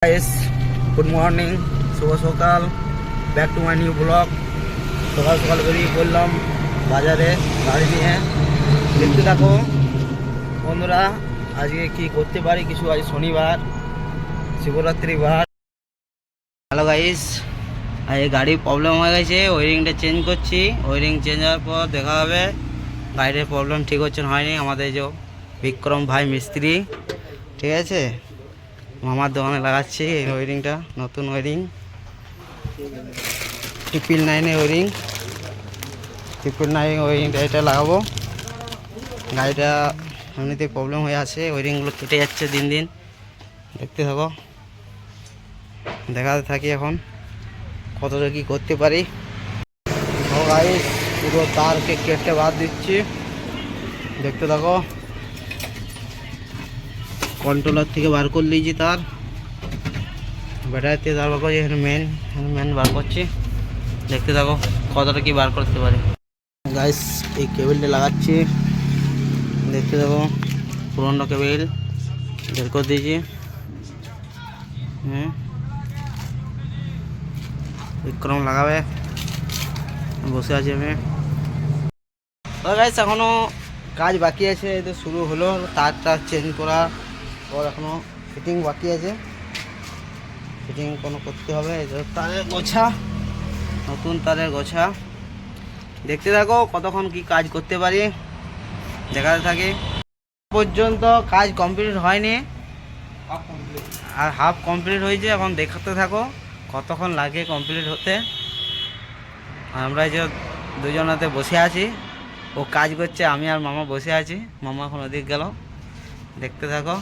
Guys, good morning, শুভ সকাল, back to my new blog. সকাল সকাল বেরিয়ে পড়লাম বাজারে গাড়ি নিয়ে। দেখতে থাকো বন্ধুরা, আজকে কি করতে পারি কিছু। আজ শনিবার, শিবরাত্রি বার। হ্যালো গাইস, আজ গাড়ির প্রবলেম হয়ে গেছে, ওয়ারিংটা চেঞ্জ করছি। ওয়ারিং চেঞ্জ হওয়ার পর দেখা হবে গাড়ির প্রবলেম ঠিক হচ্ছে না হয়নি। আমাদের যে বিক্রম ভাই মিস্ত্রি, ঠিক আছে, মামার দোকানে লাগাচ্ছি এই ওয়ারিংটা, নতুন ওয়ারিং, 999 ওয়ারিং, 999 ওয়ারিংটা এটা লাগাবো। গাড়িটা এমনিতে প্রবলেম হয়ে আছে, ওয়ারিংগুলো কেটে যাচ্ছে দিন দিন। দেখতে থাকো, দেখাতে থাকি এখন কতটা কি করতে পারি। গাইস, পুরো তারকে কেটে বাদ দিচ্ছি, দেখতে থাকো। কন্ট্রোলার থেকে বার করে নিয়েছি তার, ব্যাটারিতে তার বার করছি, এখানে মেন বার করছি। দেখতে থাকো কতটা কি বার করতে পারি। গাইস, এই কেবিলটা লাগাচ্ছি, দেখতে থাকো। পুরনো কেবিল বের করে দিয়েছি। বিক্রম লাগাবে, বসে আছি আমি। তো গাইস, এখনও কাজ বাকি আছে, এই তো শুরু হলো। তারটা চেঞ্জ করা পর এখনও ফিটিং বাকি আছে, ফিটিং কোনো করতে হবে। তারের গোছা, নতুন তারের গোছা। দেখতে থাকো কতক্ষণ কি কাজ করতে পারি, দেখাতে থাকি। পর্যন্ত কাজ কমপ্লিট হয়নি, আর হাফ কমপ্লিট হয়েছে। এখন দেখাতে থাকো কতক্ষণ লাগে কমপ্লিট হতে। আমরা যে দুজনাতে বসে আছি, ও কাজ করছে, আমি আর মামা বসে আছি। মামা এখন ওদিক গেল। দেখতে থাকো,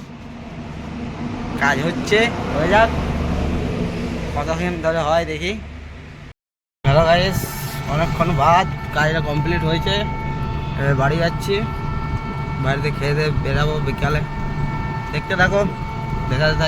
কাজ হচ্ছে, হয়ে যাক, কতক্ষণ ধরে হয় দেখি। হ্যালো গাইস, অনেকক্ষণ বাদ কাজটা কমপ্লিট হয়েছে। এবার বাড়ি যাচ্ছি, বাড়িতে খেয়ে দিয়ে বেরাবো বিকালে। দেখতে থাকো, দেখাতে থাকি।